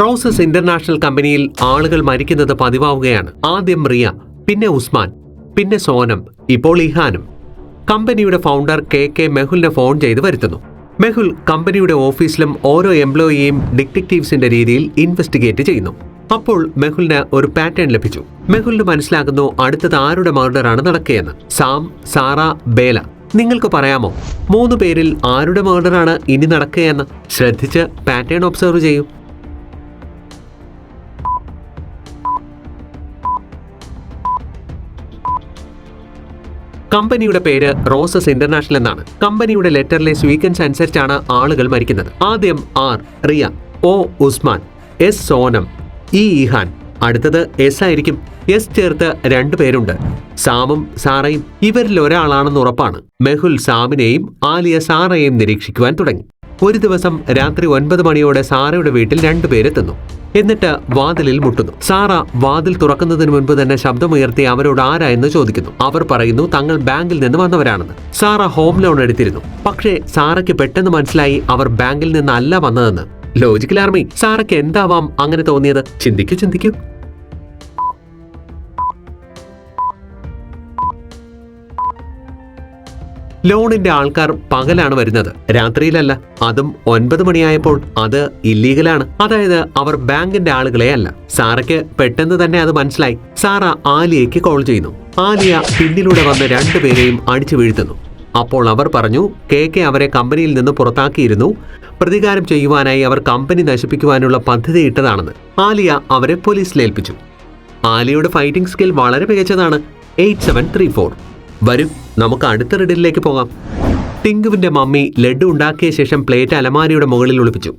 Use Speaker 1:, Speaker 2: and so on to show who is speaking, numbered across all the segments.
Speaker 1: Roses international കമ്പനിയിൽ ആളുകൾ മരിക്കുന്നത് പതിവാവുകയാണ്. ആദ്യം റിയ, പിന്നെ ഉസ്മാൻ, പിന്നെ സോനം, ഇപ്പോൾ ഇഹാനും. കമ്പനിയുടെ ഫൗണ്ടർ കെ മെഹുലിനെ ഫോൺ ചെയ്ത് വരുത്തുന്നു. മെഹുൽ കമ്പനിയുടെ ഓഫീസിലും ഓരോ എംപ്ലോയിയെയും ഡിറ്റക്റ്റീവ്സിന്റെ രീതിയിൽ ഇൻവെസ്റ്റിഗേറ്റ് ചെയ്യുന്നു. അപ്പോൾ മെഹുലിന് ഒരു പാറ്റേൺ ലഭിച്ചു. മെഹുലിന് മനസ്സിലാകുന്നു അടുത്തത് ആരുടെ മർഡറാണ് നടക്കുകയെന്ന്. Sam, Sara, Bela. നിങ്ങൾക്ക് പറയാമോ 3 പേരിൽ ആരുടെ മർഡറാണ് ഇനി നടക്കുകയെന്ന്? ശ്രദ്ധിച്ച് പാറ്റേൺ ഒബ്സർവ് ചെയ്യൂ. കമ്പനിയുടെ പേര് റോസസ് ഇന്റർനാഷണൽ എന്നാണ്. കമ്പനിയുടെ ലെറ്ററിലെ സ്വീക്വൻസ് അനുസരിച്ചാണ് ആളുകൾ മരിക്കുന്നത്. ആദ്യം R Riya, O Usman, S Sonam, E Ihan. അടുത്തത് എസ് ആയിരിക്കും. എസ് ചേർത്ത് 2 പേരുണ്ട്, സാമും സാറയും. ഇവരിൽ ഒരാളാണെന്ന് ഉറപ്പാണ്. മെഹുൽ സാമിനെയും ആലിയ സാറയെയും നിരീക്ഷിക്കുവാൻ തുടങ്ങി. ഒരു ദിവസം രാത്രി 9 മണിയോടെ സാറയുടെ വീട്ടിൽ 2 പേരെത്തുന്നു. എന്നിട്ട് വാതിലിൽ മുട്ടുന്നു. സാറ വാതിൽ തുറക്കുന്നതിന് മുൻപ് തന്നെ ശബ്ദമുയർത്തി അവരോട് ആരാ എന്ന് ചോദിക്കുന്നു. അവർ പറയുന്നു തങ്ങൾ ബാങ്കിൽ നിന്ന് വന്നവരാണെന്ന്. സാറ ഹോം ലോൺ എടുത്തിരുന്നു. പക്ഷേ സാറയ്ക്ക് പെട്ടെന്ന് മനസ്സിലായി അവർ ബാങ്കിൽ നിന്നല്ല വന്നതെന്ന്. ലോജിക്കൽ ആർമി, സാറയ്ക്ക് എന്താവാം അങ്ങനെ തോന്നിയത്? ചിന്തിക്കൂ. ലോണിന്റെ ആൾക്കാർ പകലാണ് വരുന്നത്, രാത്രിയിലല്ല. അതും 9 മണിയായപ്പോൾ. അത് ഇല്ലീഗലാണ്. അതായത് അവർ ബാങ്കിന്റെ ആളുകളെ അല്ല. സാറയ്ക്ക് പെട്ടെന്ന് തന്നെ അത് മനസ്സിലായി. സാറ ആലിയയ്ക്ക് കോൾ ചെയ്യുന്നു. ആലിയ പിന്നിലൂടെ വന്ന് 2 പേരെയും അടിച്ചു വീഴ്ത്തുന്നു. അപ്പോൾ അവർ പറഞ്ഞു കെ അവരെ കമ്പനിയിൽ നിന്ന് പുറത്താക്കിയിരുന്നു. പ്രതികാരം ചെയ്യുവാനായി അവർ കമ്പനി നശിപ്പിക്കുവാനുള്ള പദ്ധതി ഇട്ടതാണെന്ന്. ആലിയ അവരെ പോലീസിലേൽപ്പിച്ചു. ആലിയയുടെ ഫൈറ്റിംഗ് സ്കിൽ വളരെ മികച്ചതാണ്. 8734. വരും, നമുക്ക് അടുത്ത റിഡിലേക്ക് പോകാം. ടിങ്കുവിന്റെ മമ്മി ലഡു ഉണ്ടാക്കിയ ശേഷം പ്ലേറ്റ് അലമാരിയുടെ മുകളിൽ ഒളിപ്പിച്ചു.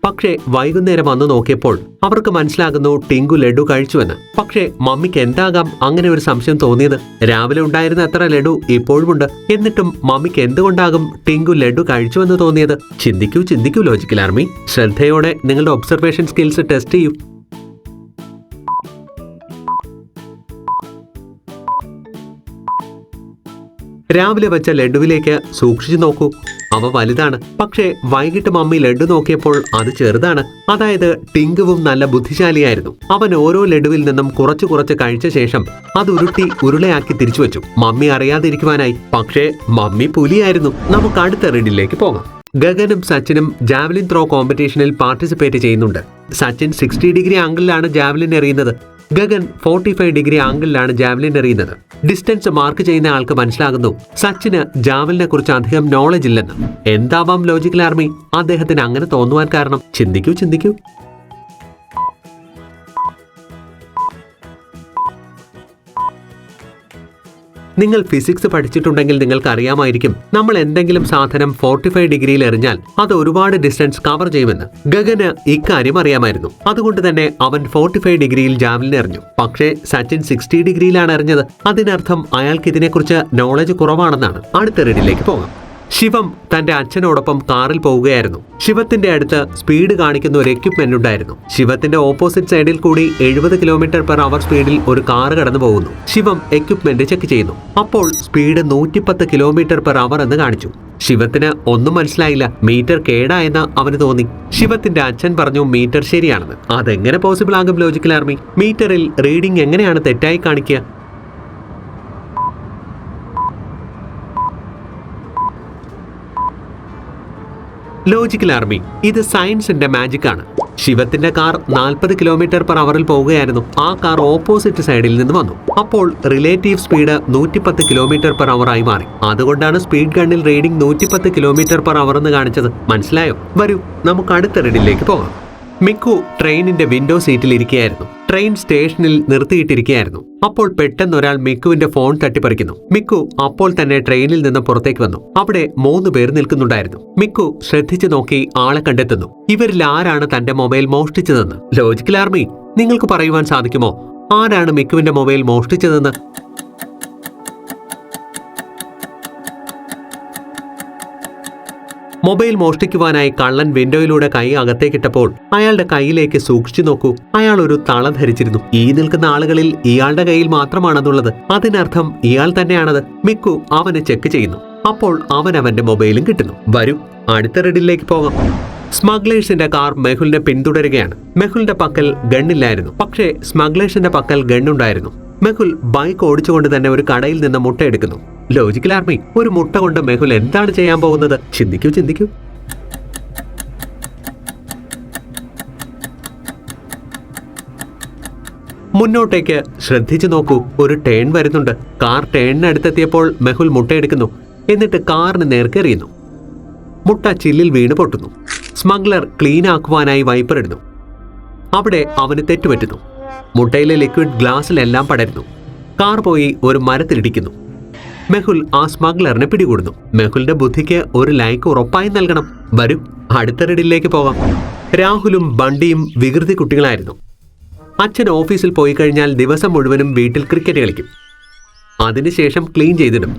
Speaker 1: പക്ഷേ വൈകുന്നേരം വന്നു നോക്കിയപ്പോൾ അവർക്ക് മനസ്സിലാകുന്നു ടിങ്കു ലഡു കഴിച്ചുവെന്ന്. പക്ഷേ മമ്മിക്ക് എന്താകാം അങ്ങനെ ഒരു സംശയം തോന്നിയത്? രാവിലെ ഉണ്ടായിരുന്ന അത്ര ലഡു ഇപ്പോഴുമുണ്ട്. എന്നിട്ടും മമ്മിക്ക് എന്തുകൊണ്ടാകും ടിങ്കു ലഡു കഴിച്ചുവെന്ന് തോന്നിയത്? ചിന്തിക്കൂ ലോജിക്കൽ ആർമി. ശ്രദ്ധയോടെ നിങ്ങളുടെ ഒബ്സർവേഷൻ സ്കിൽസ് ടെസ്റ്റ് ചെയ്യൂ. രാവിലെ വെച്ച ലഡുവിലേക്ക് സൂക്ഷിച്ചു നോക്കൂ. അവ വലുതാണ്. പക്ഷേ വൈകിട്ട് മമ്മി ലഡു നോക്കിയപ്പോൾ അത് ചെറുതാണ്. അതായത് ടിങ്കുവും നല്ല ബുദ്ധിശാലിയായിരുന്നു. അവൻ ഓരോ ലഡുവിൽ നിന്നും കുറച്ച് കഴിച്ച ശേഷം അത് ഉരുളയാക്കി തിരിച്ചു വെച്ചു. മമ്മി അറിയാതിരിക്കുവാനായി. പക്ഷേ മമ്മി പുലിയായിരുന്നു. നമുക്ക് അടുത്ത റീഡിലേക്ക് പോകാം. ഗഗനും സച്ചിനും ജാവലിൻ ത്രോ കോമ്പറ്റീഷനിൽ പാർട്ടിസിപ്പേറ്റ് ചെയ്യുന്നുണ്ട്. സച്ചിൻ 60 ഡിഗ്രി ആംഗിളിലാണ് ജാവലിൻ എറിയുന്നത്. ഗഗൻ 45 ഡിഗ്രി ആംഗിളിലാണ് ജാവലിൻ എറിയുന്നത്. ഡിസ്റ്റൻസ് മാർക്ക് ചെയ്യുന്ന ആൾക്ക് മനസ്സിലാകുന്നു സച്ചിന് ജാവലിനെ കുറിച്ച് അധികം നോളജ് ഇല്ലെന്ന്. എന്താവാം ലോജിക്കൽ ആർമി അദ്ദേഹത്തിന് അങ്ങനെ തോന്നുവാൻ കാരണം? ചിന്തിക്കൂ. നിങ്ങൾ ഫിസിക്സ് പഠിച്ചിട്ടുണ്ടെങ്കിൽ നിങ്ങൾക്ക് അറിയാമായിരിക്കും നമ്മൾ എന്തെങ്കിലും സാധനം 45 ഡിഗ്രിയിൽ എറിഞ്ഞാൽ അത് ഒരുപാട് ഡിസ്റ്റൻസ് കവർ ചെയ്യുമെന്ന്. ഗഗന് ഇക്കാര്യം അറിയാമായിരുന്നു. അതുകൊണ്ട് തന്നെ അവൻ 45 ഡിഗ്രിയിൽ ജാവലിൻ എറിഞ്ഞു. പക്ഷേ സച്ചിൻ 60 ഡിഗ്രിയിലാണ് എറിഞ്ഞത്. അതിനർത്ഥം അയാൾക്ക് ഇതിനെക്കുറിച്ച് നോളജ് കുറവാണെന്നാണ്. അടുത്ത റീഡിലേക്ക് പോകാം. ശിവം തന്റെ അച്ഛനോടൊപ്പം കാറിൽ പോവുകയായിരുന്നു. ശിവത്തിന്റെ അടുത്ത് സ്പീഡ് കാണിക്കുന്ന ഒരു എക്യുപ്മെന്റ് ഉണ്ടായിരുന്നു. ശിവത്തിന്റെ ഓപ്പോസിറ്റ് സൈഡിൽ കൂടി 70 km/h സ്പീഡിൽ ഒരു കാർ കടന്നു പോകുന്നു. ശിവം എക്യുപ്മെന്റ് ചെക്ക് ചെയ്യുന്നു. അപ്പോൾ സ്പീഡ് 110 km/h എന്ന് കാണിച്ചു. ശിവത്തിന് ഒന്നും മനസ്സിലായില്ല. മീറ്റർ കേടായെന്ന് അവന് തോന്നി. ശിവത്തിന്റെ അച്ഛൻ പറഞ്ഞു മീറ്റർ ശരിയാണെന്ന്. അതെങ്ങനെ പോസിബിൾ ആകും ലോജിക്കൽ ആർമി? മീറ്ററിൽ റീഡിംഗ് എങ്ങനെയാണ് തെറ്റായി കാണിക്കുക? ലോജിക്കൽ ആർമി, ഇത് സയൻസിന്റെ മാജിക് ആണ്. ശിവത്തിന്റെ കാർ 40 km/h പോവുകയായിരുന്നു. ആ കാർ ഓപ്പോസിറ്റ് സൈഡിൽ നിന്ന് വന്നു. അപ്പോൾ റിലേറ്റീവ് സ്പീഡ് 110 km/h ആയി മാറി. അതുകൊണ്ടാണ് സ്പീഡ് ഗണ്ണിൽ റീഡിംഗ് 110 km/h എന്ന് കാണിച്ചത്. മനസ്സിലായോ? വരൂ, നമുക്ക് അടുത്ത റീഡിലേക്ക് പോകാം. മിക്കു ട്രെയിനിന്റെ വിൻഡോ സീറ്റിൽ ഇരിക്കുകയായിരുന്നു. ട്രെയിൻ സ്റ്റേഷനിൽ നിർത്തിയിട്ടിരിക്കുകയായിരുന്നു. അപ്പോൾ പെട്ടെന്ന് ഒരാൾ മിക്കുവിന്റെ ഫോൺ തട്ടിപ്പറിക്കുന്നു. മിക്കു അപ്പോൾ തന്നെ ട്രെയിനിൽ നിന്ന് പുറത്തേക്ക് വന്നു. അവിടെ 3 പേർ നിൽക്കുന്നുണ്ടായിരുന്നു. മിക്കു ശ്രദ്ധിച്ചു നോക്കി ആളെ കണ്ടെത്തുന്നു. ഇവരിൽ ആരാണ് തന്റെ മൊബൈൽ മോഷ്ടിച്ചതെന്ന്? ലോജിക്കൽ ആർമി, നിങ്ങൾക്ക് പറയുവാൻ സാധിക്കുമോ ആരാണ് മിക്കുവിന്റെ മൊബൈൽ മോഷ്ടിച്ചതെന്ന്? മൊബൈൽ മോഷ്ടിക്കുവാനായി കള്ളൻ വിൻഡോയിലൂടെ കൈ അകത്തേക്കിട്ടപ്പോൾ അയാളുടെ കൈയിലേക്ക് സൂക്ഷിച്ചു നോക്കൂ. അയാൾ ഒരു തള ധരിച്ചിരുന്നു. ഈ നിൽക്കുന്ന ആളുകളിൽ ഇയാളുടെ കയ്യിൽ മാത്രമാണതുള്ളത്. അതിനർത്ഥം ഇയാൾ തന്നെയാണത്. മിക്കു അവനെ ചെക്ക് ചെയ്യുന്നു. അപ്പോൾ അവന്റെ മൊബൈലും കിട്ടുന്നു. വരൂ, അടുത്ത റീഡിലേക്ക് പോകാം. സ്മഗ്ലേഴ്സിന്റെ കാർ മെഹുലിനെ പിന്തുടരുകയാണ്. മെഹുലിന്റെ പക്കൽ ഗണ്ണില്ലായിരുന്നു, പക്ഷേ സ്മഗ്ലേഴ്സിന്റെ പക്കൽ ഗണ്ണുണ്ടായിരുന്നു. മെഹുൽ ബൈക്ക് ഓടിച്ചുകൊണ്ട് തന്നെ ഒരു കടയിൽ നിന്ന് മുട്ട എടുക്കുന്നു. ലോജിക്കൽ ആർമി, ഒരു മുട്ട കൊണ്ട് മെഹുൽ എന്താണ് ചെയ്യാൻ പോകുന്നത്? ചിന്തിക്കൂ. മുന്നോട്ടേക്ക് ശ്രദ്ധിച്ചു നോക്കൂ, ഒരു ടേൺ വരുന്നുണ്ട്. കാർ ടേണിനടുത്തെത്തിയപ്പോൾ മെഹുൽ മുട്ടയെടുക്കുന്നു. എന്നിട്ട് കാറിന് നേർക്ക് എറിയുന്നു. മുട്ട ചില്ലിൽ വീണ് പൊട്ടുന്നു. സ്മഗ്ലർ ക്ലീൻ ആക്കുവാനായി വൈപ്പർ ഇടുന്നു. അവിടെ അവന് തെറ്റുപറ്റുന്നു. മുട്ടയിലെ ലിക്വിഡ് ഗ്ലാസ്സിലെല്ലാം പടരുന്നു. കാർ പോയി ഒരു മരത്തിലിടിക്കുന്നു. മെഹുൽ ആ സ്മഗ്ലറിനെ പിടികൂടുന്നു. മെഹുലിന്റെ ബുദ്ധിക്ക് ഒരു ലൈക്ക് ഉറപ്പായി നൽകണം. വരൂ, അടുത്ത റെഡിലേക്ക് പോകാം. രാഹുലും ബണ്ടിയും വികൃതി കുട്ടികളായിരുന്നു. അച്ഛൻ ഓഫീസിൽ പോയി കഴിഞ്ഞാൽ ദിവസം മുഴുവനും വീട്ടിൽ ക്രിക്കറ്റ് കളിക്കും. അതിനുശേഷം ക്ലീൻ ചെയ്തിടും,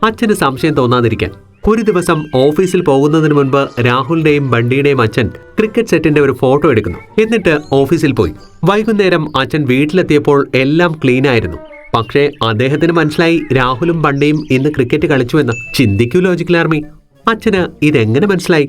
Speaker 1: അച്ഛന് സംശയം തോന്നാതിരിക്കാൻ. ഒരു ദിവസം ഓഫീസിൽ പോകുന്നതിന് മുൻപ് രാഹുലിന്റെയും ബണ്ടിയുടെയും അച്ഛൻ ക്രിക്കറ്റ് സെറ്റിന്റെ ഒരു ഫോട്ടോ എടുക്കുന്നു. എന്നിട്ട് ഓഫീസിൽ പോയി. വൈകുന്നേരം അച്ഛൻ വീട്ടിലെത്തിയപ്പോൾ എല്ലാം ക്ലീൻ ആയിരുന്നു. പക്ഷേ അദ്ദേഹത്തിന് മനസ്സിലായി രാഹുലും ബണ്ടിയും ഇന്ന് ക്രിക്കറ്റ് കളിച്ചുവെന്ന്. ചിന്തിക്കൂ ലോജിക്കൽ ആർമി, അച്ഛന് ഇതെങ്ങനെ മനസ്സിലായി?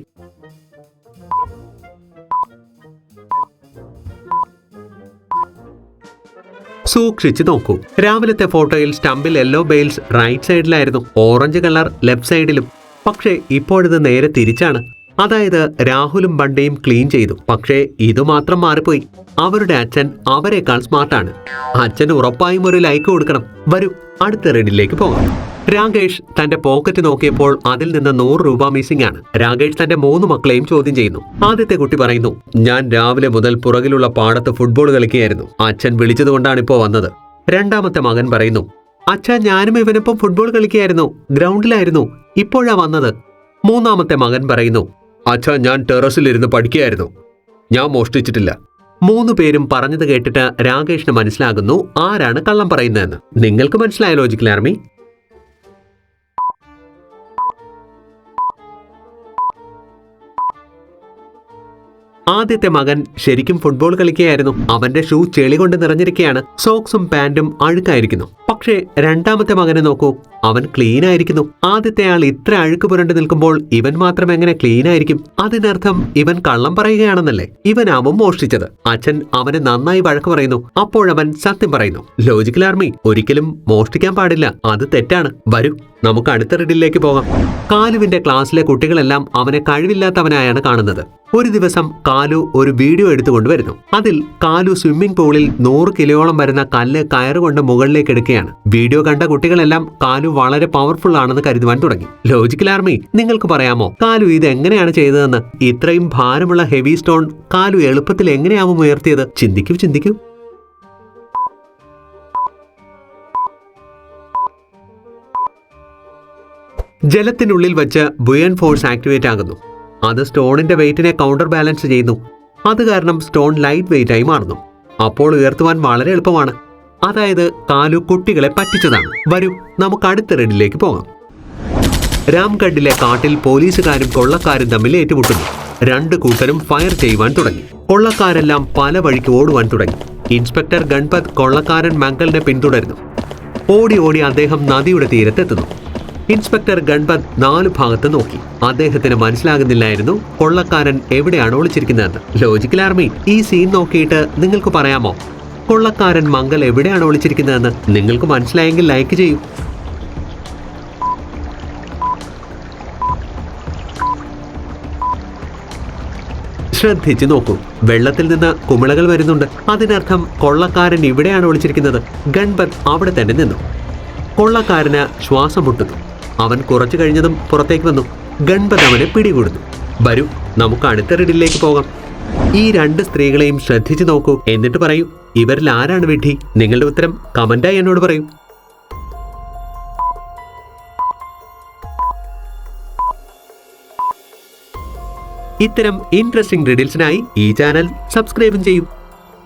Speaker 1: സൂക്ഷിച്ചു നോക്കൂ. രാവിലത്തെ ഫോട്ടോയിൽ സ്റ്റംപിൽ യെല്ലോ ബെയിൽസ് റൈറ്റ് സൈഡിലായിരുന്നു, ഓറഞ്ച് കളർ ലെഫ്റ്റ് സൈഡിലും. പക്ഷേ ഇപ്പോഴിത് നേരെ തിരിച്ചാണ്. അതായത് രാഹുലും ബണ്ടിയും ക്ലീൻ ചെയ്തു, പക്ഷേ ഇതുമാത്രം മാറിപ്പോയി. അവരുടെ അച്ഛൻ അവരെക്കാൾ സ്മാർട്ടാണ്. അച്ഛൻ ഉറപ്പായും ഒരു ലൈക്ക് കൊടുക്കണം. വരൂ, അടുത്ത റെഡിലേക്ക് പോകാം. രാകേഷ് തന്റെ പോക്കറ്റ് നോക്കിയപ്പോൾ അതിൽ നിന്ന് 100 രൂപ മിസ്സിംഗ് ആണ്. രാകേഷ് തന്റെ 3 മക്കളെയും ചോദ്യം ചെയ്യുന്നു. ആദ്യത്തെ കുട്ടി പറയുന്നു, ഞാൻ രാവിലെ മുതൽ പുറകിലുള്ള പാടത്ത് ഫുട്ബോൾ കളിക്കുകയായിരുന്നു. അച്ഛൻ വിളിച്ചതുകൊണ്ടാണ് ഇപ്പോൾ വന്നത്. രണ്ടാമത്തെ മകൻ പറയുന്നു, അച്ഛാ, ഞാനും ഇവനൊപ്പം ഫുട്ബോൾ കളിക്കുകയായിരുന്നു, ഗ്രൗണ്ടിലായിരുന്നു, ഇപ്പോഴാ വന്നത്. മൂന്നാമത്തെ മകൻ പറയുന്നു, അച്ഛാ, ഞാൻ ടെറസിലിരുന്ന് പഠിക്കുകയായിരുന്നു, ഞാൻ മോഷ്ടിച്ചിട്ടില്ല. 3 പേരും പറഞ്ഞത് കേട്ടിട്ട് രാകേഷിന് മനസ്സിലാകുന്നു ആരാണ് കള്ളം പറയുന്നതെന്ന്. നിങ്ങൾക്ക് മനസ്സിലായ ലോജിക്കൽ ആർമി? ആദ്യത്തെ മകൻ ശരിക്കും ഫുട്ബോൾ കളിക്കുകയായിരുന്നു. അവന്റെ ഷൂ ചെളി കൊണ്ട് നിറഞ്ഞിരിക്കുകയാണ്. സോക്സും പാന്റും അഴുക്കായിരിക്കുന്നു. പക്ഷേ രണ്ടാമത്തെ മകനെ നോക്കൂ, അവൻ ക്ലീൻ ആയിരിക്കുന്നു. ആദ്യത്തെ ആൾ ഇത്ര അഴുക്ക് പുരണ്ടു നിൽക്കുമ്പോൾ ഇവൻ മാത്രം എങ്ങനെ ക്ലീൻ ആയിരിക്കും? അതിനർത്ഥം ഇവൻ കള്ളം പറയുകയാണെന്നല്ലേ? ഇവനാവും മോഷ്ടിച്ചത്. അച്ഛൻ അവനെ നന്നായി വഴക്ക് പറയുന്നു. അപ്പോഴവൻ സത്യം പറയുന്നു. ലോജിക്കൽ ആർമി, ഒരിക്കലും മോഷ്ടിക്കാൻ പാടില്ല, അത് തെറ്റാണ്. വരൂ, നമുക്ക് അടുത്ത റെഡിലേക്ക് പോകാം. കാലുവിന്റെ ക്ലാസ്സിലെ കുട്ടികളെല്ലാം അവനെ കഴിവില്ലാത്തവനായാണ് കാണുന്നത്. ഒരു ദിവസം കാലു ഒരു വീഡിയോ എടുത്തുകൊണ്ടുവരുന്നു. അതിൽ കാലു സ്വിമ്മിംഗ് പൂളിൽ 100 കിലോയോളം വരുന്ന കല്ല് കയറുകൊണ്ട് മുകളിലേക്ക് എടുക്കുകയാണ്. വീഡിയോ കണ്ട കുട്ടികളെല്ലാം കാലു വളരെ പവർഫുൾ ആണെന്ന് കരുതുവാൻ തുടങ്ങി. ലോജിക്കൽ ആർമി, നിങ്ങൾക്ക് പറയാമോ കാലു ഇത് എങ്ങനെയാണ് ചെയ്തതെന്ന്? ഇത്രയും ഭാരമുള്ള ഹെവി സ്റ്റോൺ കാലു എളുപ്പത്തിൽ എങ്ങനെയാവും ഉയർത്തിയത്? ചിന്തിക്കൂ. ജലത്തിനുള്ളിൽ വെച്ച് ബുയൻ ഫോഴ്സ് ആക്ടിവേറ്റ് ആകുന്നു. അത് സ്റ്റോണിന്റെ വെയിറ്റിനെ കൗണ്ടർ ബാലൻസ് ചെയ്യുന്നു. അത് കാരണം സ്റ്റോൺ ലൈറ്റ് വെയിറ്റ് ആയി മാറുന്നു. അപ്പോൾ ഉയർത്തുവാൻ വളരെ എളുപ്പമാണ്. അതായത് കാലു കുട്ടികളെ പറ്റിച്ചതാണ്. വരൂ, നമുക്ക് അടുത്ത റെഡിലേക്ക് പോകാം. രാംഗഡിലെ കാട്ടിൽ പോലീസുകാരും കൊള്ളക്കാരും തമ്മിൽ ഏറ്റുമുട്ടുന്നു. 2 കൂട്ടരും ഫയർ ചെയ്യുവാൻ തുടങ്ങി. കൊള്ളക്കാരെല്ലാം പല വഴിക്ക് ഓടുവാൻ തുടങ്ങി. ഇൻസ്പെക്ടർ ഗൺപത് കൊള്ളക്കാരൻ മംഗലിനെ പിന്തുടരുന്നു. ഓടി അദ്ദേഹം നദിയുടെ തീരത്തെത്തുന്നു. ഇൻസ്പെക്ടർ ഗൺപത് 4 ഭാഗത്ത് നോക്കി. അദ്ദേഹത്തിന് മനസ്സിലാകുന്നില്ലായിരുന്നു കൊള്ളക്കാരൻ എവിടെയാണ് ഒളിച്ചിരിക്കുന്നതെന്ന്. ലോജിക്കൽ ആർമി, ഈ സീൻ നോക്കിയിട്ട് നിങ്ങൾക്ക് പറയാമോ കൊള്ളക്കാരൻ മംഗൽ എവിടെയാണ് ഒളിച്ചിരിക്കുന്നതെന്ന്? നിങ്ങൾക്ക് മനസ്സിലായെങ്കിൽ ലൈക്ക് ചെയ്യൂ. ശ്രദ്ധിച്ചു നോക്കൂ, വെള്ളത്തിൽ നിന്ന് കുമിളകൾ വരുന്നുണ്ട്. അതിനർത്ഥം കൊള്ളക്കാരൻ ഇവിടെയാണ് ഒളിച്ചിരിക്കുന്നത്. ഗൺപത് അവിടെ തന്നെ നിന്നു. കൊള്ളക്കാരന് ശ്വാസം മുട്ടുന്നു. അവൻ കുറച്ചു കഴിഞ്ഞതും പുറത്തേക്ക് വന്നു. ഗൺപത് അവനെ പിടികൂടുന്നു. വരൂ, നമുക്ക് അടുത്ത റെഡിലേക്ക് പോകാം. ഈ 2 സ്ത്രീകളെയും ശ്രദ്ധിച്ചു നോക്കൂ, എന്നിട്ട് പറയൂ ഇവരിൽ ആരാണ് വിഡ്ഢി? നിങ്ങളുടെ ഉത്തരം കമന്റായി എന്നോട് പറയൂ. ഇത്തരം ഇൻട്രസ്റ്റിംഗ് റീഡിൽസിനായി ഈ ചാനൽ സബ്സ്ക്രൈബും ചെയ്യൂ.